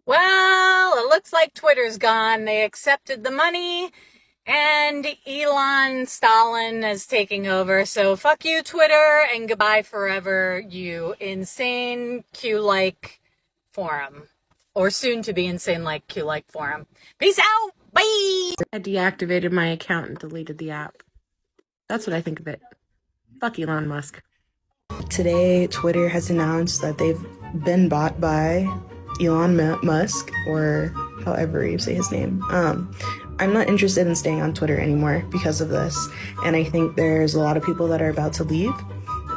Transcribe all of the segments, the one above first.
Well, it looks like Twitter's gone. They accepted the money, and Elon Stalin is taking over. So fuck you, Twitter, and goodbye forever, you insane Q-like forum. Or soon to be insane like Q-like forum. Peace out! Bye! I deactivated my account and deleted the app. That's what I think of it. Fuck Elon Musk. Today, Twitter has announced that they've been bought by Elon Musk, or however you say his name. I'm not interested in staying on Twitter anymore because of this, and I think there's a lot of people that are about to leave.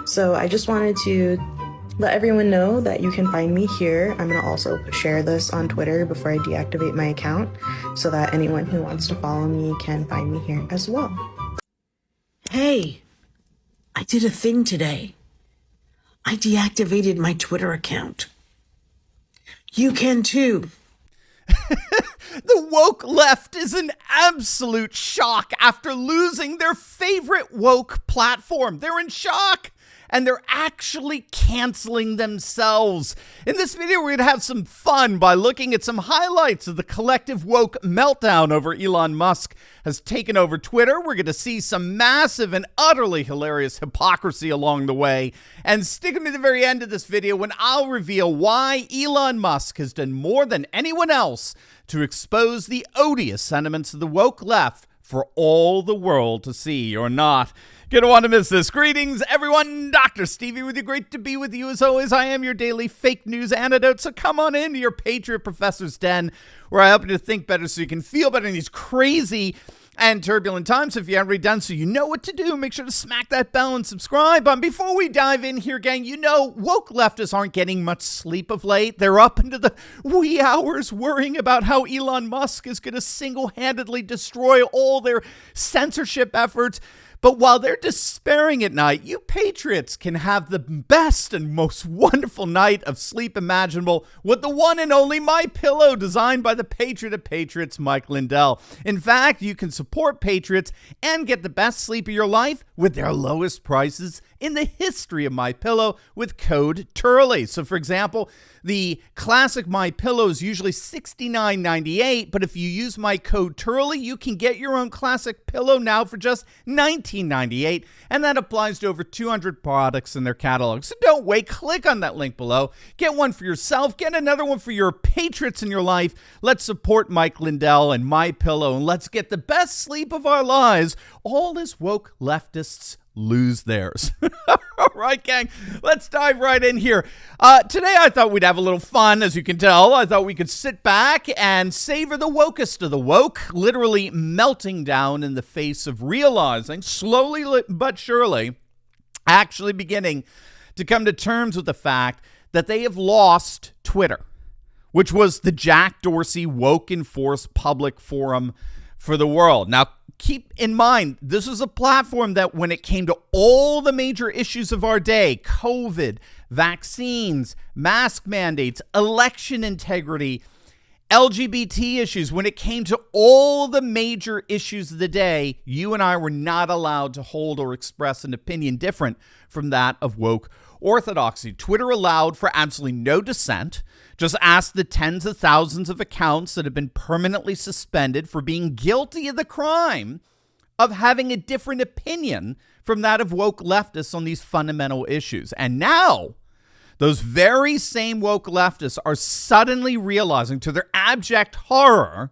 So I just wanted to let everyone know that you can find me here. I'm going to also share this on Twitter before I deactivate my account so that anyone who wants to follow me can find me here as well. Hey, I did a thing today. I deactivated my Twitter account. You can too. The woke left is in absolute shock after losing their favorite woke platform. They're in shock. And they're actually canceling themselves. In this video, we're going to have some fun by looking at some highlights of the collective woke meltdown over Elon Musk has taken over Twitter. We're going to see some massive and utterly hilarious hypocrisy along the way. And stick to the very end of this video when I'll reveal why Elon Musk has done more than anyone else to expose the odious sentiments of the woke left for all the world to see or not. Gonna want to miss this. Greetings, everyone. Dr. Stevie with you. Great to be with you. As always, I am your daily fake news antidote. So come on into your Patriot Professor's Den, where I help you to think better so you can feel better in these crazy and turbulent times. If you haven't already done so, you know what to do. Make sure to smack that bell and subscribe. Before we dive in here, gang, you know woke leftists aren't getting much sleep of late. They're up into the wee hours worrying about how Elon Musk is going to single-handedly destroy all their censorship efforts. But while they're despairing at night, you patriots can have the best and most wonderful night of sleep imaginable with the one and only My Pillow, designed by the patriot of patriots, Mike Lindell. In fact, you can support patriots and get the best sleep of your life with their lowest prices in the history of My Pillow with code Turley. So, for example, the classic My Pillow is usually $69.98, but if you use my code Turley, you can get your own classic pillow now for just $19.98, and that applies to over 200 products in their catalog. So don't wait, click on that link below, get one for yourself, get another one for your patriots in your life. Let's support Mike Lindell and My Pillow, and let's get the best sleep of our lives, all as woke leftists lose theirs. All right, gang, let's dive right in here. Today, I thought we'd have a little fun. As you can tell, I thought we could sit back and savor the wokest of the woke, literally melting down in the face of realizing, slowly but surely, actually beginning to come to terms with the fact that they have lost Twitter, which was the Jack Dorsey woke enforced public forum for the world. Now, keep in mind, this is a platform that when it came to all the major issues of our day, COVID, vaccines, mask mandates, election integrity, LGBT issues, when it came to all the major issues of the day, you and I were not allowed to hold or express an opinion different from that of woke orthodoxy. Twitter allowed for absolutely no dissent. Just ask the tens of thousands of accounts that have been permanently suspended for being guilty of the crime of having a different opinion from that of woke leftists on these fundamental issues. And now, those very same woke leftists are suddenly realizing to their abject horror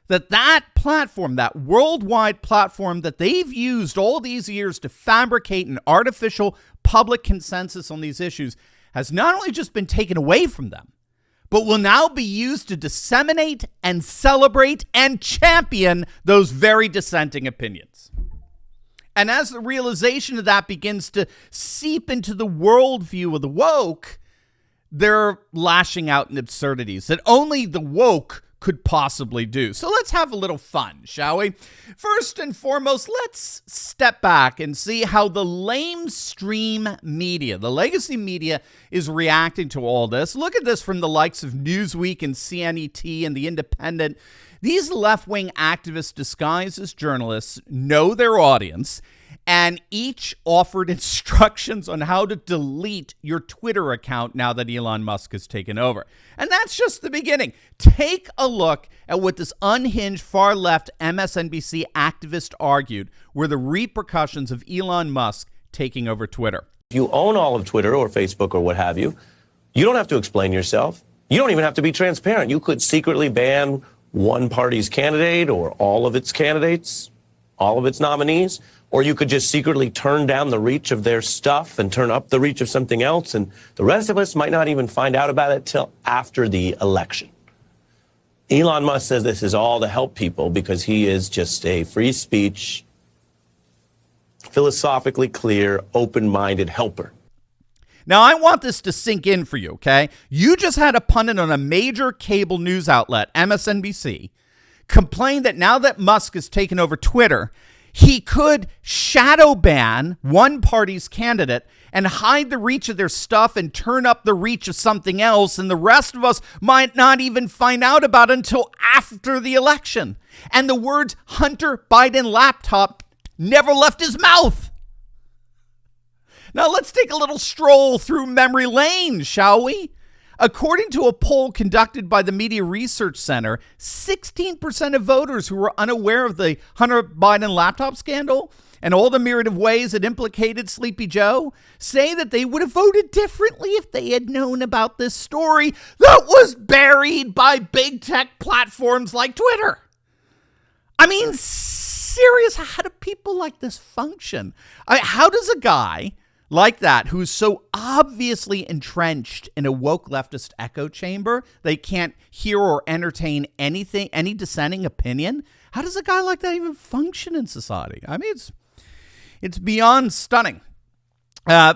that that platform, that worldwide platform that they've used all these years to fabricate an artificial public consensus on these issues, has not only just been taken away from them, but will now be used to disseminate and celebrate and champion those very dissenting opinions. And as the realization of that begins to seep into the worldview of the woke, they're lashing out in absurdities that only the woke could possibly do. So let's have a little fun, shall we? First and foremost, let's step back and see how the lamestream media, the legacy media, is reacting to all this. Look at this from the likes of Newsweek and CNET and The Independent. These left-wing activists disguised as journalists know their audience and each offered instructions on how to delete your Twitter account now that Elon Musk has taken over. And that's just the beginning. Take a look at what this unhinged far-left MSNBC activist argued were the repercussions of Elon Musk taking over Twitter. If you own all of Twitter or Facebook or what have you, you don't have to explain yourself. You don't even have to be transparent. You could secretly ban one party's candidate or all of its candidates, all of its nominees, or you could just secretly turn down the reach of their stuff and turn up the reach of something else, and the rest of us might not even find out about it till after the election. Elon Musk says this is all to help people because he is just a free speech, philosophically clear, open-minded helper. Now, I want this to sink in for you, okay? You just had a pundit on a major cable news outlet, MSNBC, complain that now that Musk has taken over Twitter, he could shadow ban one party's candidate and hide the reach of their stuff and turn up the reach of something else, and the rest of us might not even find out about it until after the election. And the words Hunter Biden laptop never left his mouth. Now let's take a little stroll through memory lane, shall we? According to a poll conducted by the Media Research Center, 16% of voters who were unaware of the Hunter Biden laptop scandal and all the myriad of ways it implicated Sleepy Joe say that they would have voted differently if they had known about this story that was buried by big tech platforms like Twitter. I mean, serious, how do people like this function? How does a guy like that, who's so obviously entrenched in a woke leftist echo chamber, they can't hear or entertain anything, any dissenting opinion? How does a guy like that even function in society? I mean, it's beyond stunning.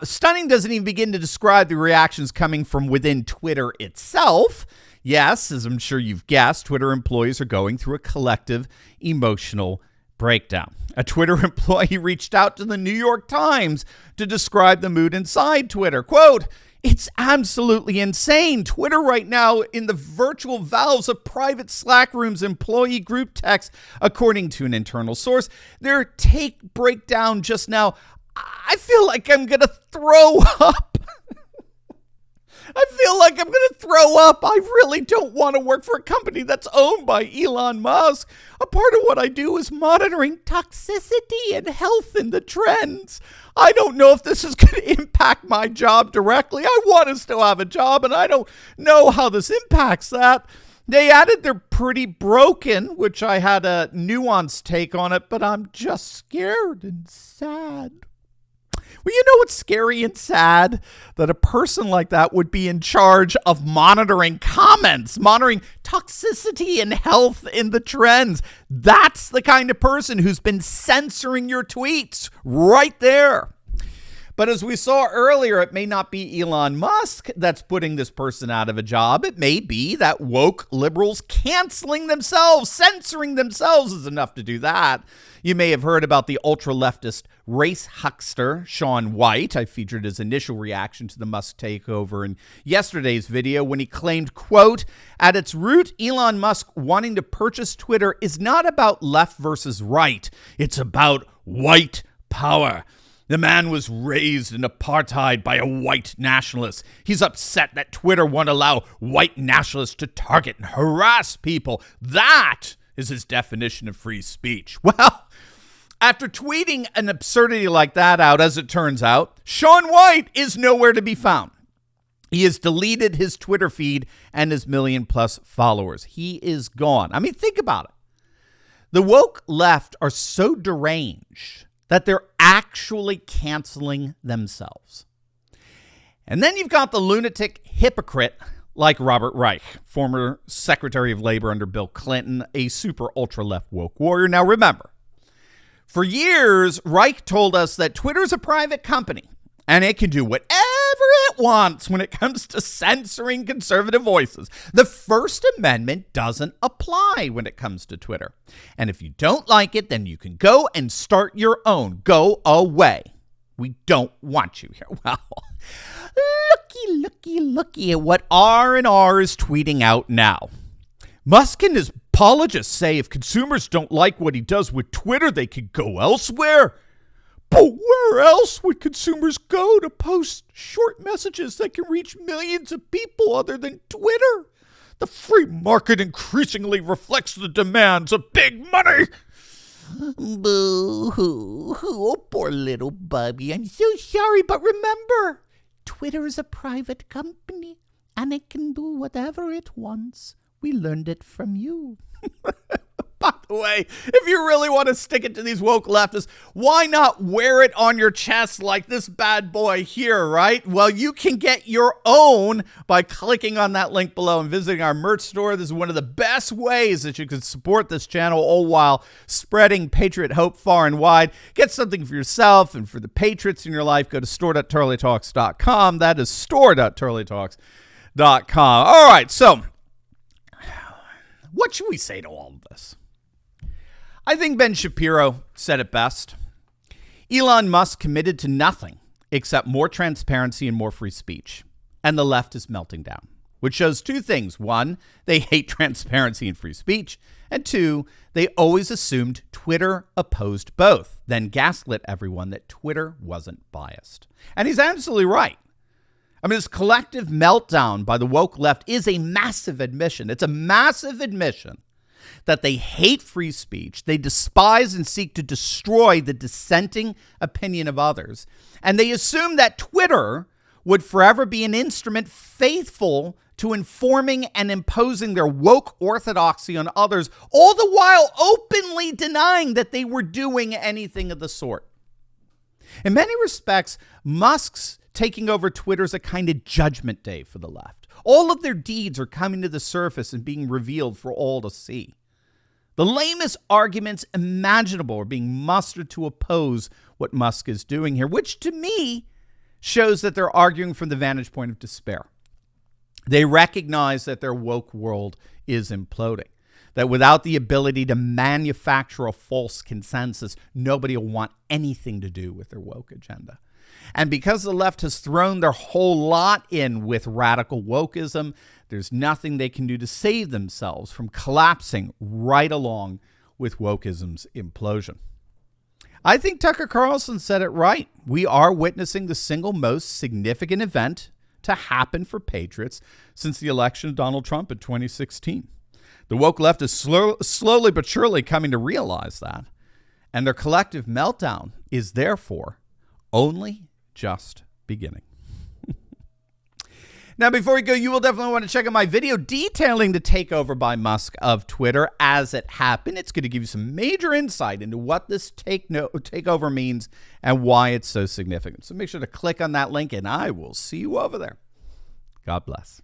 Stunning doesn't even begin to describe the reactions coming from within Twitter itself. Yes, as I'm sure you've guessed, Twitter employees are going through a collective emotional breakdown. A Twitter employee reached out to the New York Times to describe the mood inside Twitter. Quote, "It's absolutely insane. Twitter right now in the virtual valves of private Slack rooms, employee group text, according to an internal source. Their take breakdown just now. I feel like I'm going to throw up. I feel like I'm going to throw up. I really don't want to work for a company that's owned by Elon Musk. A part of what I do is monitoring toxicity and health in the trends. I don't know if this is going to impact my job directly. I want to still have a job, and I don't know how this impacts that." They added they're pretty broken, which I had a nuanced take on it, but I'm just scared and sad. Well, you know what's scary and sad? That a person like that would be in charge of monitoring comments, monitoring toxicity and health in the trends. That's the kind of person who's been censoring your tweets right there. But as we saw earlier, it may not be Elon Musk that's putting this person out of a job. It may be that woke liberals canceling themselves, censoring themselves is enough to do that. You may have heard about the ultra-leftist race huckster, Shaun White. I featured his initial reaction to the Musk takeover in yesterday's video when he claimed, quote, "At its root, Elon Musk wanting to purchase Twitter is not about left versus right. It's about white power. The man was raised in apartheid by a white nationalist. He's upset that Twitter won't allow white nationalists to target and harass people. That is his definition of free speech." Well, after tweeting an absurdity like that out, as it turns out, Shaun White is nowhere to be found. He has deleted his Twitter feed and his million-plus followers. He is gone. I mean, think about it. The woke left are so deranged that they're actually canceling themselves. And then you've got the lunatic hypocrite like Robert Reich, former Secretary of Labor under Bill Clinton, a super ultra-left woke warrior. Now remember, for years, Reich told us that Twitter's a private company and it can do whatever it wants when it comes to censoring conservative voices. The First Amendment doesn't apply when it comes to Twitter. And if you don't like it, then you can go and start your own. Go away. We don't want you here. Well, looky at what R&R is tweeting out now. Musk and his apologists say if consumers don't like what he does with Twitter, they could go elsewhere. But where else would consumers go to post short messages that can reach millions of people other than Twitter? The free market increasingly reflects the demands of big money. Boo-hoo. Oh, poor little Bubby. I'm so sorry, but remember, Twitter is a private company, and it can do whatever it wants. We learned it from you. By the way, if you really want to stick it to these woke leftists, why not wear it on your chest like this bad boy here, right? Well, you can get your own by clicking on that link below and visiting our merch store. This is one of the best ways that you can support this channel, all while spreading Patriot hope far and wide. Get something for yourself and for the patriots in your life. Go to store.turleytalks.com. That is store.turleytalks.com. All right, so what should we say to all of this? I think Ben Shapiro said it best. Elon Musk committed to nothing except more transparency and more free speech. And the left is melting down, which shows two things. One, they hate transparency and free speech. And two, they always assumed Twitter opposed both, then gaslit everyone that Twitter wasn't biased. And he's absolutely right. I mean, this collective meltdown by the woke left is a massive admission. It's a massive admission that they hate free speech, they despise and seek to destroy the dissenting opinion of others, and they assume that Twitter would forever be an instrument faithful to informing and imposing their woke orthodoxy on others, all the while openly denying that they were doing anything of the sort. In many respects, Musk's taking over Twitter is a kind of judgment day for the left. All of their deeds are coming to the surface and being revealed for all to see. The lamest arguments imaginable are being mustered to oppose what Musk is doing here, which to me shows that they're arguing from the vantage point of despair. They recognize that their woke world is imploding, that without the ability to manufacture a false consensus, nobody will want anything to do with their woke agenda. And because the left has thrown their whole lot in with radical wokeism, there's nothing they can do to save themselves from collapsing right along with wokeism's implosion. I think Tucker Carlson said it right. We are witnessing the single most significant event to happen for patriots since the election of Donald Trump in 2016. The woke left is slowly but surely coming to realize that, and their collective meltdown is therefore only just beginning. Now, before we go, you will definitely want to check out my video detailing the takeover by Musk of Twitter as it happened. It's going to give you some major insight into what this takeover means and why it's so significant. So make sure to click on that link, and I will see you over there. God bless.